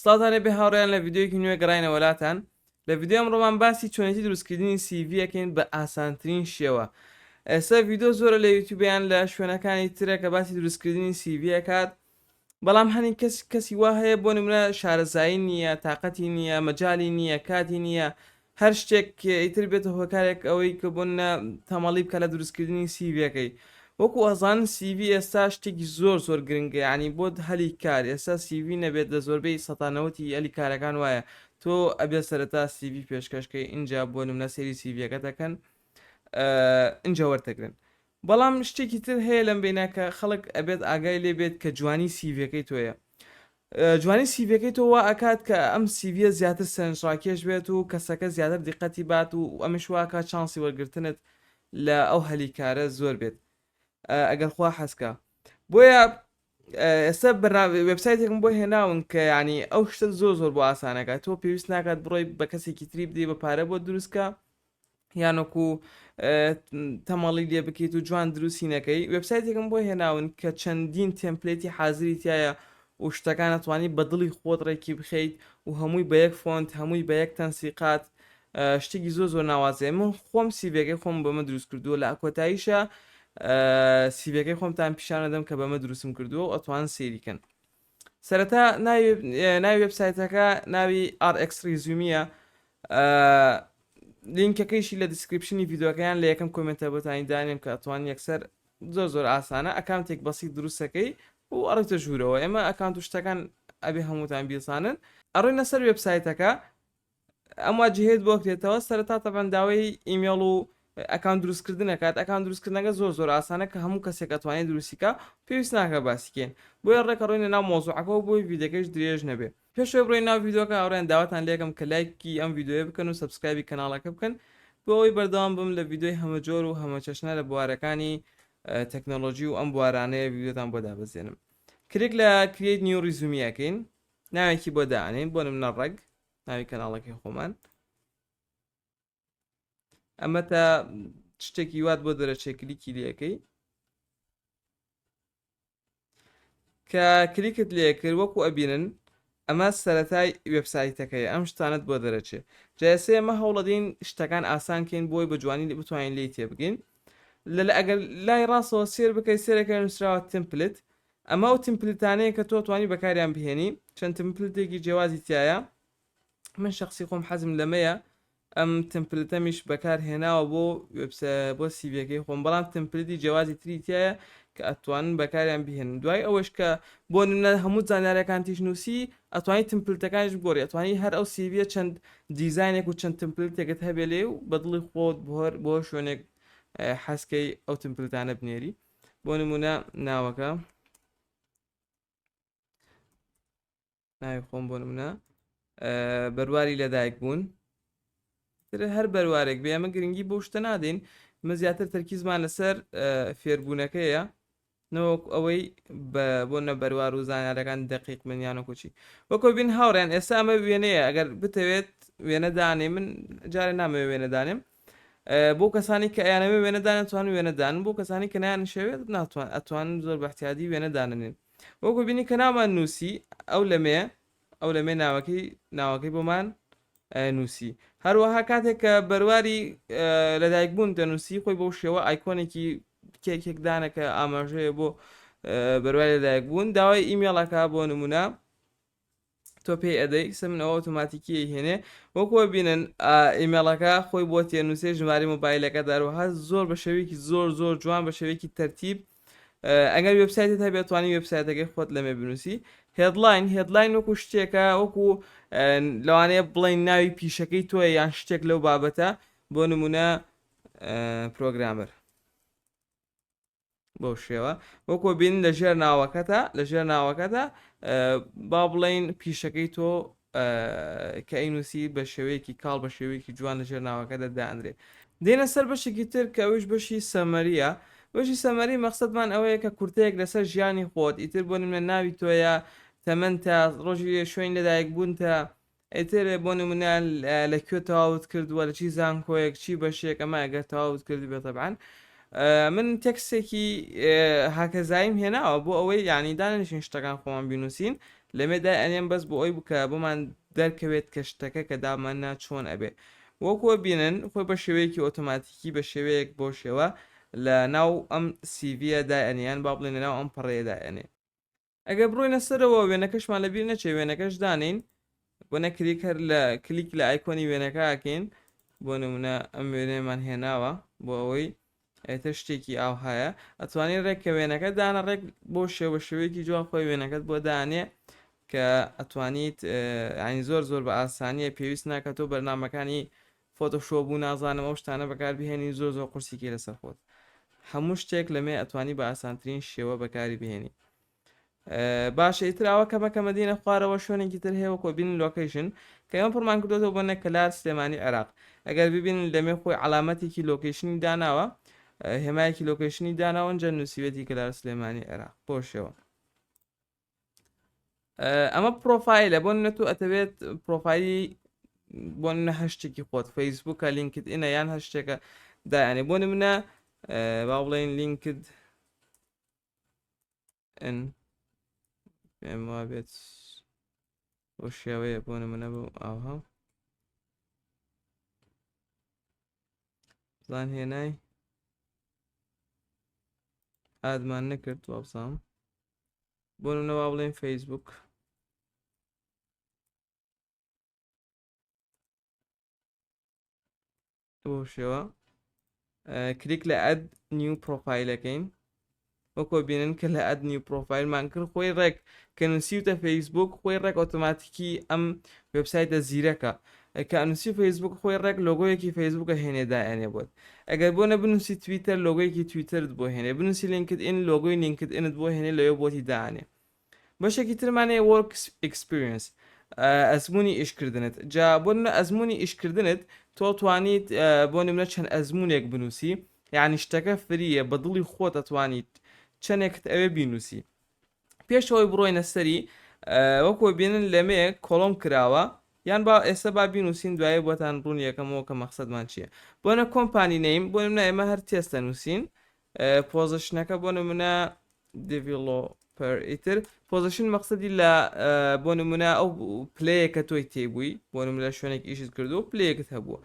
سڵاتانێ بێ هاوڕێیان لە ڤیددیۆیەکی نوێ گەڕینە وەلاتان. لە ڤیددیۆ ئەمڕۆمان باسی چۆنێتی دروستکردنی سیڤیەکەین بە ئاسانترین شێوە. ئێستا ڤیددیۆ زۆرە لە یوتیوبیان لە شوێنەکانی ترە کە باسی دروستکردنی سیڤیەکات، بەڵام هەنی کەسی وا هەیە بۆ نمونە شارەزایی نییە، تااقەتی نییە، مەجای نییە، کاتی نییە، هەر شتێک ئیتر بێتە هۆکارێک ئەوەی کە بۆنە تەمەڵی بکە لە دروستکردنی سیڤەکەی. وەکو ئەزان CV ئێستا شتێکی زۆر گرنگە، ینی بۆ هەلی کار. ئێستا CV نەبێت لە زۆربەی سەتانەوەتی ئەلی کارەکان وایە تۆ ئەبێت سەرەتا CV پێشکەشکەی اینجا بۆ نمونە سێری سیڤەکە دەکەن اینجا وەرتەگرن. بەڵام شتێکی تر هەیە لەم بینە کە خەڵک ئەبێت ئاگای لێ بێت کە جوانی سیڤەکەی تۆیە. جوانی سیڤەکەی تۆ وا ئەکات کە ئەم سیڤە زیاتر سەرنجڕاکێش بێت و کەسەکە زیاتر دیقەتی بات و ئەمەش واکە چانسی وەرگرتنت لە ئەو هەلی کارە زۆر بێت ئەگەر خوا حەسکە. بۆیە ئێستا وێبسایتێکم بۆ هێناون کە ینی ئەو شتە زۆر بۆ ئاسانەکە. تۆ پێویست ناکات بڕۆی بە کەسێکی تری بدەی بە پارە بۆ دروستکە یانۆکو تەمەڵی لێ بکەیت و جوان دروستی نەکەی. وێبسایتێکم بۆ هێناون کە چەندین تێمپلێتی حازری تایە و شتەکان ئەتوانی بە دڵی خۆت ڕێکی بخەیت و هەمووی بە یەک فۆنت، هەمووی بە یەک تەنسیقات، شتێکی زۆر ناوازێ. من خۆم سیڤەکەی خۆم بەمە دروست کردووە، لە کۆتاییشە سیڤەکەی خۆمتان پیشانەدەم کە بەمە دروستم کردووە و ئەتوان سێریکەن. سەرەتا ناوی وێبسایتەکە ناوی RX Resumeە، لینکەکەیشی لە دیسکریپشنی ڤیددیۆکەیان لە یەکەم کۆمنتە بۆتانی دانیم کە ئەتوان یەکسەر زۆر ئاسانە ئەکانتێک بەسی دروستەکەی و ئەڕێتە ژوورەوە. ئێمە ئەکانت و شتەکان ئەبێ هەمووتان بیزانن. ئەڕۆینە سەر وێبسایتەکە، ئەم واجهەیەت بۆ کرێتەوە. سەرەتا تەبەن داوای ئیمێڵ و ئەکان دروستکردنەکات. ئەکان دروستکردنەکە زۆر ئاسانە کە هەموو کەسێک ئەتوانێت دروستیکە، پێویست ناکە باسیکەین. بۆیە ڕێکە ڕۆینە ناو مۆزوعەکە و بۆی ڤیددیۆکەش درێژ نەبێ. پێشەوەی بڕۆین ناو ڤیددیۆکە ئەوڕێن داواتان لێکم کە لایکی ئەم ڤیددیۆیە بکەن و سەبسکرایبی کەناڵەکە بکەن بۆ ئەوەی بەردەوام بم لە ڤیددیۆی هەمە جۆر و هەمە چەشنە لە بوارەکانی تەکنۆلۆژی و ئەم بوارانەیە ڤیددیۆتان بۆ دابەزێنم. کلیک لە کریێت نیو ریزومیەکەین، ناوێکی بۆ دانین بۆ نمونە ڕەگ، ناوی کەناڵەکەی خۆمان. ئەمە تا شتێکی وات بۆ دەرەچێ کلیکی لەکەی کە کلیکت لێ کرد وەکو ئەبینن ئەمە سەرەتای وێبسایتەکەی ئەم شتانت بۆ دەرەچێ. جاسێ ئەمە هەوڵەدەین شتەکان ئاسانکەین بۆی بە جوانی بتوانین لی تێبگەین. ئەگەر لای ڕاستەوە سێر بکەیت سێرەکە نووسراوە تمپلت. ئەمە و تمپلتانەیە کە تۆ توانی بەکاریان بهێنی. چەند تمپلتێکی جیاوازی تایە. من شخصی خۆم حەزم لەمەیە ئەم تمپلتەمیش بەکار هێناوە بۆ سیڤەکەی خۆم، بەڵام تمپلتی جیاوازی تری تایە کە ئەتوانن بەکاریان بهێنن. دوای ئەوەش کە بۆ نمونە هەموو زانیاریەکان تیش نووسی ئەتوانی تمپلتەکانیش بگۆڕی. ئەتوانی هەر ئەو سیڤە چەند دیزاینێک و چەند تمپلتێکت هەبێ لێ و بە دڵی خۆت بۆ شوێنێک حەسکەی ئەو تمپلتانە بنێری. بۆ نمونە ناوەکە ناوی خۆم بۆ نمونە بەرواری لەدایک بوون. هەر بەروارێک بێ ئەمە گرنگی بۆ شتە نادەین، مە زیاتر تەرکیزمان لەسەر فێربوونەکەیە نەوەک ئەوەی بۆ نە بەروار و زانیارەکان دقیق منیانە کوچی. وەکۆ بین هاوڕێن ئێستا ئەمە وێنەیە. ئەگەر بتەوێت وێنەدانێ، من جارێ نامەوێ وێنەدانێم. بۆ کەسانی کە ئەیانەوێ وێنەدانێت توان وێنەدان، بۆ کەسانی کە نایان شەوێت ئەتوانن زۆر بەحتیادی وێنەدانێن. وەکو بینی کە نامان نووسی ئەو لەمێ ناوەکەی بۆمان نووسی. هەروەها کاتێک کە بەرواری لەدایک بوون دەنووسی خۆی بەو شێوە ئایکۆنێکی کێکێکدانەکە ئاماژەیە بۆ بەرواری لەدایک بوون. داوای ئیمێڵەکە بۆ نمونە تۆ پێی ئەدەی سمنەوە ئۆتۆماتیکی هێنێ. وەکوە بینن ئیمێڵەکە خۆی بۆ تێنووسێ ژماری مۆبایلەکە داروەها زۆر بە شێوەیەکی زۆر جوان بە شێوەیەکی تەرتیب. ئەگەر وێبسایتت هەبێت توانی وێبسایتەکەی خۆت لەمێ بنووسی. هێدلاین وەکو شتێکە، وەکو لەوانەیە بڵین ناوی پیشەکەی تۆیە یان شتێک لەو بابەتە. بۆ نمونە پرۆگرامەر بۆ شێوە وەکو بین لەژێر ناوەکەتە با بڵین پیشەکەی تۆ کە ئەینووسی بە شێوەیەکی کاڵ بە شێوەیەکی جوان لەژێر ناوەکەدا دانرێ. دێنە سەر بەشێکی تر کە ئەوش بەشی سەمەریە. بەشی سەمەری مەقسەدمان ئەوەیە کە کورتەیەک لەسەر ژیانی خۆت، ئیتر بۆ نمونە ناوی تۆیە، تەمەنتە، ڕۆژی شوێن لەدایک بوونتە، ئیتر بۆ نمونە لەکوێ تەواوت کردووە، لە چی زانکۆیەک چی بەشێک ئەمە ئەگەر تەواوت کردی بێت تەبعاً. من تێکسێکی هاکەزاییم هێناوە بۆ ئەوەی یعنی دانیشین شتەکان خۆمان بینوسین لەمێ دایانیان بەس بۆ ئەوی بکە بۆمان دەرکەوێت کە شتەکە کە داماننا چۆن ئەبێ وەکوە بینن خۆی بە شێوەیەکی ئۆتۆماتیکی بە شێوەیەک بۆ شێوە لە ناو ئەم سیڤە دایانیان با بڵێن لە ناو ئەم پەڕێدایەنێ ئەگە بڕۆینە سەرەوە وێنەکەشمان لەبیر نەچێ وێنەکەش دانین بۆ نەکلیک هەر لە کلیک لە ئایکۆنی وێنەکەکەین بۆ نمونە ئەم وێنەیەمان هێناوە بۆ ئەوەی ئێتە شتێکی ئاو هەیە ئەتوانین ڕێک کە وێنەکە دانە ڕێک بۆ شێوە شێوەیەکی جوان خۆی وێنەکەت بۆ دانێ کە ئەتوانیت ئاین زۆر بە ئاسانیە پێویست ناکە تۆ بەرنمەکانی فۆتۆشۆ بوو نازانم ئەو شتانە بەکاربهێنی زۆر قورسیکی لەسەر خۆت هەموو شتێک لەمێ ئەتوانی بە ئاسانترین شێوە بەکاری بهێنی باشە ئیتراوە کەمەکەمە دینە خوارەوە شوێنێکی تر هەیە وەکۆ بین لۆکیشن کە ئەم پڕمان کردێتەوە بۆ نەکەلار سلێمانی عێراق ئەگەر ببین لەمێ خۆی علامەتێکی لۆکیشنی داناوە هێمایەکی لۆکیشنی داناوەنجە نووسیوەتی کەلار سلێمانی عێراق بۆشەوە ئەمە پرۆفایلە بۆ نەتو ئەتەوێت پرۆفایلی بۆ نە هەشتێکی خۆت فەیسبووکە لینکت ئینە یان هەر شتێکە دایانێ بۆ نمونە با بڵێن لینکد ئن پێم وا بێت بۆ شێوەیە بۆ نمونە بوو ئاها زان هێنای ئادمان نەکرد وابزانم بۆ نمونە با بڵێن فەیسبووک بۆ شێوە کلیک لە ئەد نیو پرۆفایلەکەین وەکۆ بینن کە لە ئەد نیو پرۆفایلمان کرد خۆی ڕێک کە نووسیوتە فەیسبوک خۆی ڕێک ئۆتۆماتیکی ئەم وێبسایتە زیرەکە کە ئەنووسی فەیسبوک خۆی ڕێک لۆگۆیەکی فەیسبوکە هێنێدایەنێ بۆت ئەگەر بۆ نە بنووسی تویتەر لۆگۆیەکی تویترت بۆ هێنێ بنووسی لینکد ئین لۆگۆی لینکد ئینت بۆ هێنێ لەوێ بۆتی دانێ بەشێکی ترمانەیە وەرک ئەکسپریەنس ئەزمموی ئیشکردنت جا بۆ نە ئەزمموی ئیشکردنت تۆ توانیت بۆ نمونە چەند ئەزمونێک بنووسی یعنی شتەکە فریە بە دڵی خۆت ئەتوانیت چەندێکت ئەوێ بینوسی پێشەوەی بڕۆینە سەری وەکۆ بینن لەمێ کۆڵۆم کراوە یان با ئێستا با بینوسین دوایە بۆتان ڕوون یەکەمەوە کە مەقسەدمان چییە بۆ نە کۆمپانی نەیم بۆ نمونە ئێمە هەر تێستە نووسین پۆزیشنەکە بۆ نمونە دیڤلۆپەر ئیتر پۆزیشن مەقسەدی لە بۆ نمونە ئەو پلەیەکە تۆی تێبووی بۆ نمونە شوێنێک ئیشت کردو و پلەیەکت هەبووە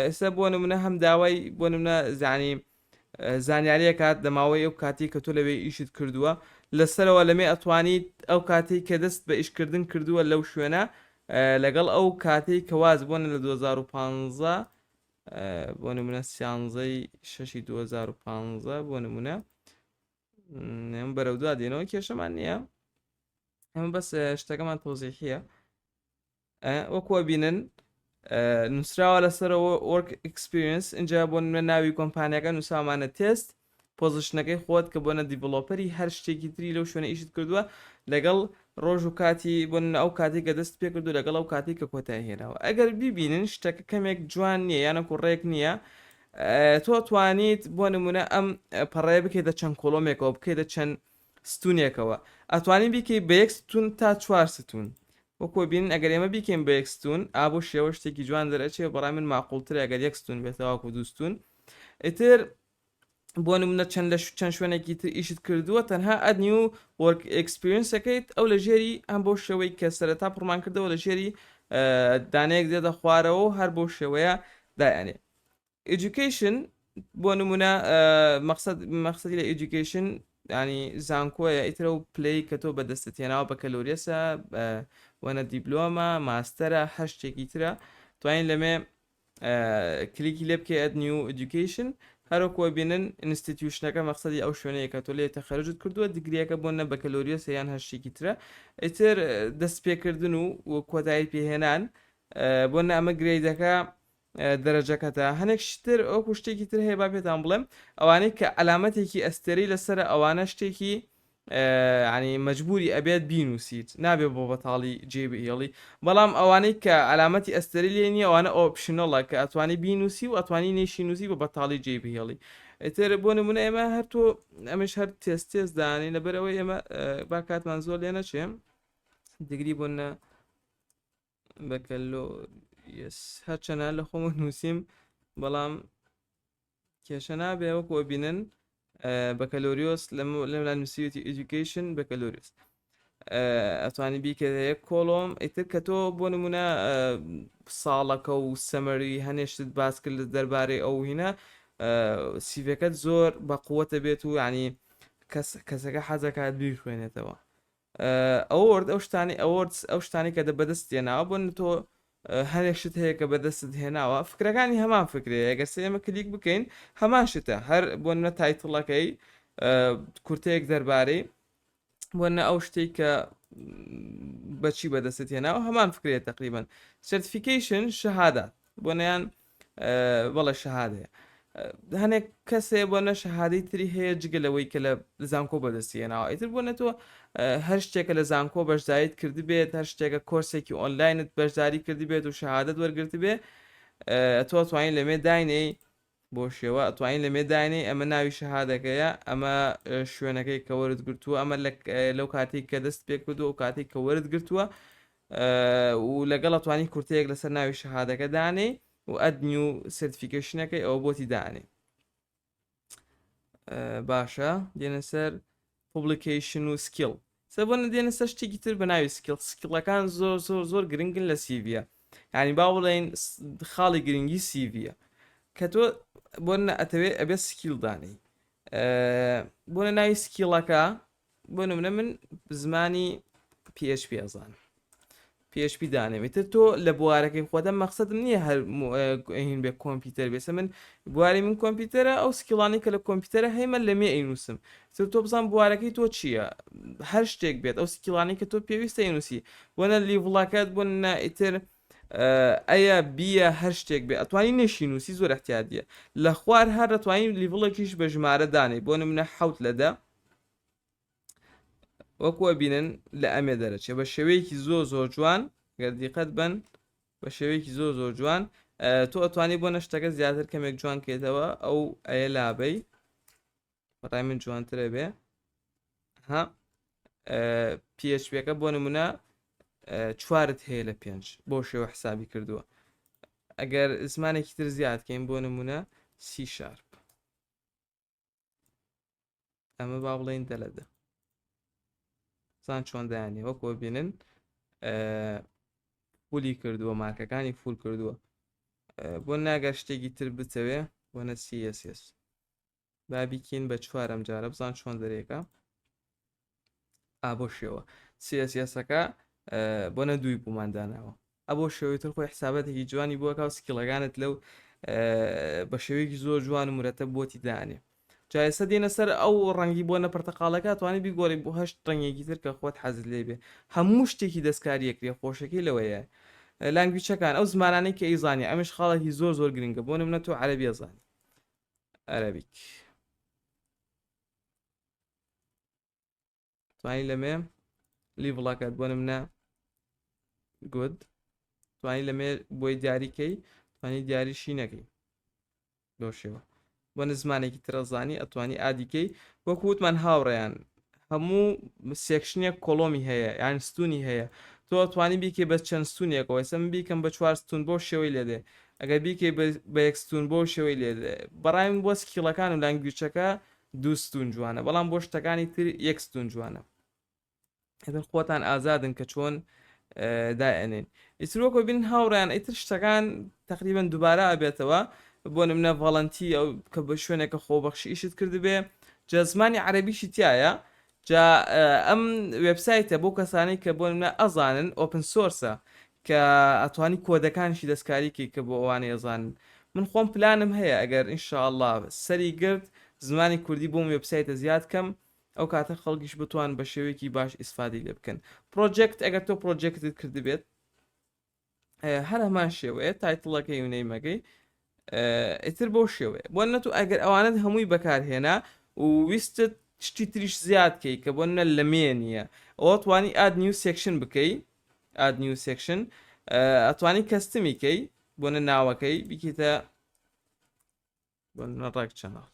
ئێستا بۆ نمونە هەم داوای بۆ نمونە زانی زانیاریە کات دەماوەی ئەو کاتی کە تۆ لەوێ ئیشت کردووە لەسەرەوە لەمێ ئەتوانیت ئەو کاتی کە دەست بە ئیشکردن کردووە لەو شوێنە لەگەڵ ئەو کاتی کەواز بۆن لە 2015 بۆ نمونە سیانزەی 6 2015 بۆ نمونە ئەم بەرەودا دێنەوە کێشەمان نییە ئەمە بەس شتەکەمان تۆزیحیە وەکوە بینن نووسراوە لەسەرەوە وەرک ئەکسپریەنس اینجا بۆ ناوی کۆمپانیەکە نووسامانە تێست پۆزیشنەکەی خۆت کە بۆنە دیڤلۆپەری هەر شتێکی تری لەو شوێنە ئیشت کردووە لەگەڵ ڕۆژ و کاتی بۆن ئەو کاتی کە دەست پێ کردو لەگەڵ ئەو کاتی کە کۆتای هێناوە ئەگەر بیبینن شتەکە کەمێک جوان نییە یانە کوڕێک نییە تۆ توانیت بۆ نمونە ئەم پەڕێ بکەیتە چەند کۆڵۆمێکەوە بکەیتە چەند ستونێکەوە ئەتوانین بیکەی بە یەک ستون تا 4 ستون وەکۆ بین ئەگەر ئێمە بیکەین بە یەکستون ئابوو شێوە شتێکی جوان دەرەچێ بەڕای من ماقوڵتر ئەگەر یەکستون بێتەواکو دووستون ئیتر بۆ نمونە چەند شوێنێکی تر ئیشت کردووە تەنها ئەدنی و وەرک ئەکسپریەنسەکەیت ئەو لە ژێری ئەم بۆ شێوەی کە سەرەتا پڕمان کردەوە لە ژێری دانەیەک دێتە خوارەوە و هەر بۆ شێوەیە دایانێ ئیدوکیشن بۆ نمونە مەقسەدی لە ئیدوکیشن ینی زانکۆیە ئیترە و پلەی کە تۆ بەدەستت هێناوە بە کەلۆریەسە وەنە دیپلۆمە ماستەرە هەر شتێکی ترە توانین لەمێ کلیکی لێ بکە ئەد نیو ئیدوکیشن هەروەکۆ بینن ئینستیتیوشنەکە مەقسەدی ئەو شوێنەیە کە تۆ لێ تەخەرجت کردووە دیگریەکە بۆ نە بە کەلۆریەسە یان هەر شتێکی ترە ئیتر دەست پێکردن و کۆتایی پێهێنان بۆ نە ئەمە گرێدەکە دەرەجەکەتە هەنێک شتر ئەو شتێکی تر هەیە با پێتان بڵێم ئەوانەی کە علامەتێکی ئەستێری لەسەر ئەوانە شتێکی ینی مەجبوری ئەبێت بینوسیت نابێت بۆ بەتاڵی جێبهێڵی بەڵام ئەوانەی کە علامەتی ئەستێری لێ نیە ئەوانە ئۆپشنەڵە کە ئەتوانی بینوسی و ئەتوانی نێشی نووسی بە بەتاڵی جێبهێڵی ئێتر بۆ نمونە ئێمە هەرتۆ ئەمەش هەر تێست دانی لەبەرەوەی ئێمە با کاتمان زۆر لێ نەچێ دیگری بۆنە بەکەلۆ هەرچەنە لە خۆمە نووسیم بەڵام کێشە نابێ وەکۆ بینن بەکەلۆریۆس لەم نووسیوتی ئیدوکیشن بەکەلۆریۆس ئەتوانی بیکە هەیە کۆڵۆم ئیتر کە تۆ بۆ نمونە ساڵەکە و سەمەری هەنێشتت باس کرد لە دەربارەی ئەو هینە سیڤەکەت زۆر بە قووەتە بێت و ینی کەسەکە حەزەکات بیخوێنێتەوە ئەوەرد ئەو شتانی ئەوەرد ئەو شتانی کە دە بەدەست تێناوە بۆن تۆ هەرێک شت هەیە کە بەدەستت هێناوە فکرەکانی هەمان فکرەیە ئەگەر سێمە کلیک بکەین هەمان شتە هەر بۆ نە تایتڵەکەی کورتەیەک دەربارەی بۆ نە ئەو شتێک کە بەچی بەدەست هێناوە هەمان فکرێت تقریبان سرتیفیکیشن شەهادات بۆ نەیان بەڵێ شەهادەیە هەنێک کەسێ بۆ نە شەهادەی تری هەیە جگەلەوەی کە لە زانکۆ بەدەستی هێناوە ئیتر بۆ نە تۆ هەر شتێکە لە زانکۆ بەشداریت کردی بێت هەر شتێکە کۆرسێکی ئۆنلاینت بەشداری کردی بێت و شەهادەت وەرگرتی بێ تۆ توانین لەمێ داینەی بۆ شێوە ئەتوانین لەمێ داینەی ئەمە ناوی شەهادەکەیە ئەمە شوێنەکەی کە وەرت گرتووە ئەمە لەو کاتێک کە دەست پێ کردو و کاتێک کە وەرت گرتووە و لەگەڵ ئەتوانی کورتەیەک لەسەر ناوی شەهادەکە دانێ و ئەدنی و سرتیفیکیشنەکەی ئەوە بۆتی دانێ باشە دێنە سەر پوبلیکیشن و سکیل سەبوونە دێنە سەر شتێکی تر بە ناوی سکیلەکان زۆر زۆر زۆر گرنگن لە سیڤە ینی با بڵێن خاڵی گرنگی سیڤە کە تۆ بۆ ئەتەوێت ئەبێت سکیل دانی بۆ ناوی سکیلەکە بۆ نمونە من زمانی PHP ئەزانم PHP دانێتتر تۆ لە بوارەکەی خۆدە مەقسەدم نییە هەر هین بێ کۆمپیوتەر بێسە من بواری من کۆمپیوتەرە ئەو سکیڵانی کە لە کۆمپیوتەرە هەیمە لەمێ ئەینووسم تۆ بزان بوارەکەی تۆ چییە هەر شتێک بێت ئەو سکیڵانی کە تۆ پێویستە ئەینووسی بۆنە لیڤڵاکات بۆ ئیتر ئەیە بیە هەر شتێک بێ ئەتوانی نشی نووسی زۆر احتیادیە لە خوار هەر دەتوانین لیڤڵێکیش بە ژمارە دانێ بۆ نمونە حوت لەدە وەکووە بینن لە ئەمێ دەرەچێ بە شێوەیەکی زۆر جوان گەردیقەت بن بە شێوەیەکی زۆر جوان تۆ ئەتوانی بۆ نەشتەکە زیاتر کەمێک جوان کێتەوە ئەو ئەیە لابەی بەڕای من جوانترە بێ ها PHPەکە بۆ نمونە چوارت هەیە لە 5 بۆ شێوە حسابی کردووە ئەگەر زمانێکی تر زیادکەین بۆ نمونە C# ئەمە با بڵێن دەلەدە زان چۆن دایانێ وەکوە بینن فولی کردووە مارکەکانی فول کردووە بۆ ناگەر شتێکی تر بتەوێ بۆنە CSS بابیکین بە چوارەم جارە بزان چۆن دەرێکە بۆ شێوە CSSەکە بۆنە دووی بوومانداناوە ئەبۆ شێوەیتر خۆی حسابەتێکی جوانی بووەکە و سکیلەکانت لەو بە شێوەیەکی زۆر جوان و مرەتە بۆتی دانێ جایسە دێنە سەر ئەو ڕەنگی بۆ نەپەرتەقاڵەکە توانی بیگۆڕی بۆ هەشت ڕەنگێکی تر کە خۆت حەزت لێ بێ هەموو شتێکی دەستکاریەکرێ خۆشەکەی لەوەیە لانگویچەکان ئەو زمانانەی کە ئیزانانی ئەمش خاڵێکی زۆر گرنگە بۆ نمونە تۆ عەرەبی ئەزانی عەرەبیک توانی لەمێ لیڤڵاکات بۆ نمونە گود توانی لەمێ بۆی دیاریکەی توانی دیاریشی نەکەی بۆ شێوە بۆ زمانێکی ترەزانی ئەتوانی ئادیکەی وەکو وتمان هاوڕێیان هەموو سێکشنێک کۆڵۆمی هەیە یان ستونی هەیە تۆ ئەتوانی بیکەی بە چەند ستونێکەوە ئێسم بیکەم بە 4 ستون بۆ شێوەی لێدێ ئەگەر بیکەی بە یەک ستون بۆ شێوەی لێدێ بەڕایم بۆ سکیڵەکان و لانگویچەکە دوو ستون جوانە بەڵام بۆ شتەکانی تر یەک ستون جوانە ئێتر خۆتان ئازادن کە چۆن دائێنین ئیترۆکۆ بین هاوڕیان ئیتر شتەکان تقریبان دووبارە ئەبێتەوە بۆ نمونە ڤاڵەنتی ئەو کە بە شوێنێکە خۆبەخشی ئیشت کردبێ جا زمانی عەرەبیشی تایە جا ئەم وێبسایتە بۆ کەسانی کە بۆ نمونە ئەزانن ئۆپن سۆرسە کە ئەتوانی کۆدەکانشی دەستکاریکی کە بۆ ئەوانەی ئەزانن من خۆم پلانم هەیە ئەگەر ئینشاءالله سەری گرت زمانی کوردی بۆم وێبسایتە زیاد کەم ئەو کاتە خەڵکیش بتوان بە شێوەیەکی باش ئیسفادی لێ بکەن پرۆجێکت ئەگەر تۆ پرۆجێکتت کردبێت هەر هەمان شێوەیە تایتڵەکەی و نەیمەکەی ئیتر بۆ شێوەیە بۆ نەتو ئەگەر ئەوانت هەمووی بەکارهێنا و ویستت شتی تریش زیادکەی کە بۆ نە لەمێ نییە ئەوە توانی ئاد نیو سێکشن بکەی ئاد نیو سێکشن ئەتوانی کەستمیکەی بۆ نە ناوەکەی بیکیتە بۆ نە ڕێک چەنەڵ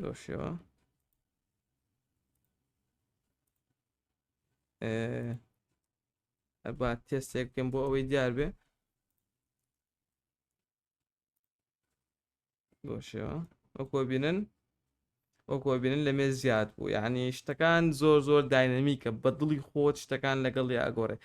بۆ شێوە با تێستێک بکەم بۆ ئەوەی دیار بێ بۆ شێوە وەکۆ بینن وەکو ببینن لەمێ زیاد بوو، یعنی شتەکان زۆر داینەمیکە، بە دڵی خۆت شتەکان لەگەڵی ئەگۆڕێ.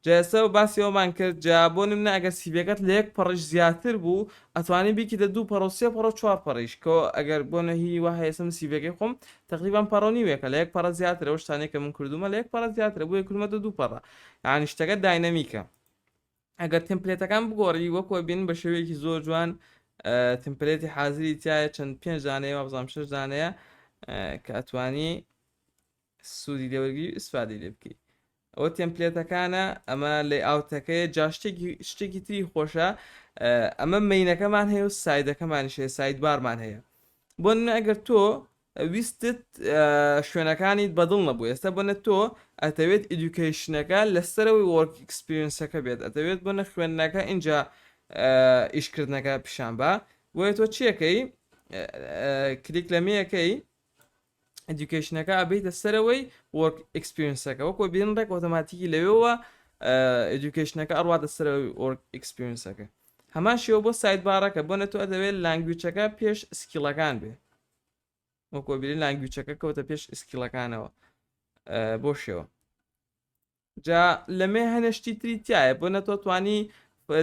جا ئێستا باسی ئەومان کرد، جا بۆ نمونە ئەگەر سیڤەکەت لە 1 پەڕەش زیاتر بوو ئەتوانی بیکەیتە 2 پەڕە و 3 پەڕە و 4 پەڕەیش، کە ئەگەر بۆ نەهی وایە ئێستا من سیڤەکەی خۆم تقریبان پەڕە و نیوێکە، لە 1 پەڕە زیاترە، ئەو شتانەی کە من کردومە لە 1 پەڕە زیاترە، بۆیە کردومەتە 2 پەڕە، یعنی شتەکە داینەمیکە. ئەگەر تمپلێتەکان بگۆڕی وەکو بین بە شێوەیەکی زۆر جوان، تمپلێتی حازری تایە چەند 5 دانەیە بەزام 6 دانەیە کە ئەتوانی سوودی لێوەرگری ئیسفادەی لێ بکەیت. ئەوە تمپلێتەکانە، ئەمە لێ ئاوتەکەی جا شتێکی تری خۆشە، ئەمە مینەکەمان هەیە و سایدەکەمانیش هەیە، ساید بارمان هەیە. بۆ نمونە ئەگەر تۆ ویستت شوێنەکانیت بەدڵ نەبوو، ئێستا بۆنە تۆ ئەتەوێت ئیدوکیشنەکە لەسەرەوەی وەرک ئەکسپریەنسەکە بێت، ئەتەوێت بۆنە خوێندنەکە اینجا ئیشکردنەکە پیشان بە، بۆیە تۆ چیەکەی کلیک لە مەیەکەی ئەدوکیشنەکە ئەبیتە سەرەوەی وەرک ئەکسپریەنسەکە، وەکو بین ڕێک ئۆتۆماتیکی لەوێەوە ئەدوکیشنەکە ئەڕواتە سەرەوەی وەرک ئەکسپریەنسەکە. هەمان شێوە بۆ سایت بارەکە، بۆنە تۆ ئەدەوێت لانگویجەکە پێش سکیڵەکان بێ، وەکو بینی لانگویجەکە کەوتە پێش سکیڵەکانەوە بۆ شێوە. جا لەمێ هەنێشتی تری تایە، بۆنە تۆ توانی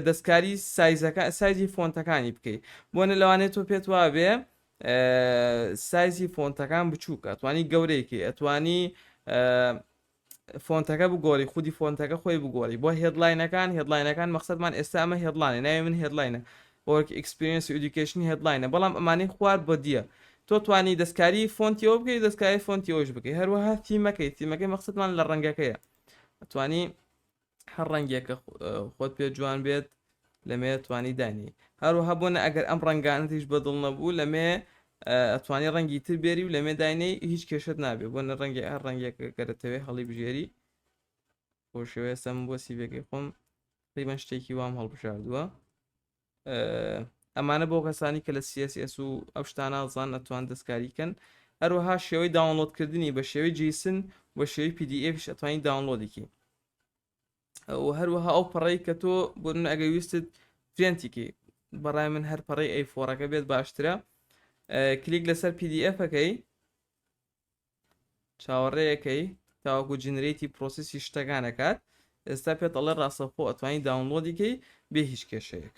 دەستکاری سایزی فۆنتەکانی بکەیت، بۆنە لەوانێت تۆ پێت وابێ سایزی فۆنتەکان بچووکە، ئەتوانی گەورەیەکی، ئەتوانی فۆنتەکە بگۆری، خودی فۆنتەکە خۆی بگۆری. بۆ هێدلاینەکان مەقسەدمان ئێستا ئەمە هێدلاینە، ناوی من هێدلاینە، وەرک ئەکسپریەنس و ئیدوکیشن هێدلاینە، بەڵام ئەمانەی خوارد بۆ دیە. تۆ توانی دەستکاری فۆنتیەوە بکەیت، دەستکاری فۆنتیەوەش بکەیت. هەروەها تیمەکەی مەقسەدمان لە ڕەنگەکەیە، ئەتوانی هەر ڕەنگێکە خۆت پێ جوان بێت لەمێ توانی دانی. هەروەها بۆنە ئەگەر ئەم ڕەنگانەتیش بەدڵ نەبوو لەمێ ئەتوانی ڕەنگی تر بێری و لەمێ داینەی هیچ کێشت نابێت، بۆنە ڕەنگی هەر ڕەنگێکە گەرەتەوێ هەڵی بژێری. بۆ شێوەیە سەم بۆ سیڤەکەی خۆم تقریبان شتێکی وام هەڵبژاردووە. ئەمانە بۆ کەسانی کە لە CSS و ئەو شتانە زان ئەتوان دەستکاریکەن. هەروەها شێوەی داونلۆدکردنی بە شێوەی JSON بە شێوەی PDF ئەتوانی داونلۆدێکی، و هەروەها ئەو پەڕەی کە تۆ بۆ ئەگەر ویستت پرێنتیکی بەڕای من هەر پەڕەی A4ەکە بێت باشترە، کلیک لەسەر PDFەکەی چاوەڕێیەکەی تاوەکو جنریتی پرۆسسی شتەکانەکات، ئێستا پێت ئەڵێ ڕاستەخۆ ئەتوانی داونلۆدیکەی بێ هیچ کێشەیەک.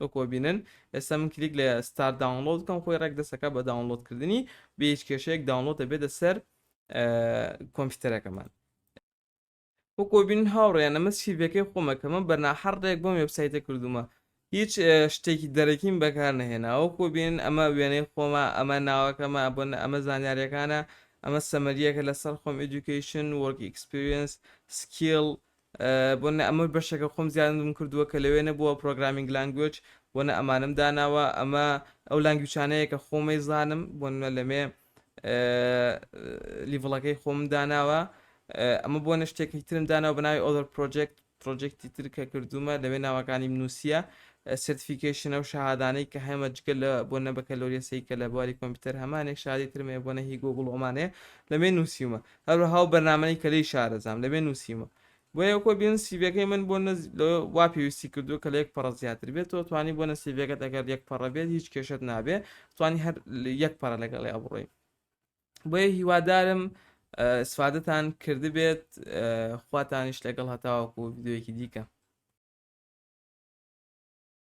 وەکو بینن ئێستا من کلیک لە ستارت داونلۆد بکەم، خۆی ڕێک دەسەکە بە داونلۆدکردنی بێ هیچ کێشەیەک داونلۆد دەبێتە سەر کۆمپیوتەرەکەمان. وەکو بین هاوڕێیان ئەمە سیڤەکەی خۆمەکە من بەرناحەر ڕێک بۆم وێبسایتە کردومە، هیچ شتێکی دەرەکیم بەکار نەهێنا. وەکو بین ئەمە وێنەی خۆمە، ئەمە ناوەکەمە، بۆن ئەمە زانیاریەکانە، ئەمە سەمەریەکە لەسەر خۆم ئیدوکیشن، وەرک ئەکسپریەنس، سکیل، بۆنە ئەمە بەشەکە خۆم زیادم کردووە کە لەوێ نەبووە پرۆگرامینگ لانگوێج، بۆنە ئەمانم داناوە، ئەمە ئەو لانگویجانەیە کە خۆمەی زانم، بۆنە لەمێ لیڤڵەکەی خۆم داناوە. ئەمە بۆ شتێکی ترم داناوە بە ناوی ئۆدەر پرۆجێکتی تر کە کردومە، لەوێ ناوەکانی نووسە سرتیفیکیشنە و شەهادانەی کە هەمە جگە لە بۆ نە بەکەلۆریەسی کە لە بواری کۆمپیوتەر هەمانێک شادی ترمێ بۆ نەهی گۆگڵ ئۆمانەیە لەمێ نووسیمە، هەروەها بەرنامەی کەلەی شارەزام لەبێ نووسیمە. بۆیە کۆ بین سیڤەکەی من بۆ وا پێویستی کردو کە لە 1 پەڕە زیاتر بێت، تۆ توانی بۆنە سیڤەکەت ئەگەر 1 پەڕە بێت هیچ کێشت نابێ، توانی هەر 1 پەڕە لەگەڵی ئەبڕۆی. بۆیە هیوادارم استفادەتان کرد بێت، خواتانیش لەگەڵ هەتاوەکو ڤیدیۆیەکی دیکە.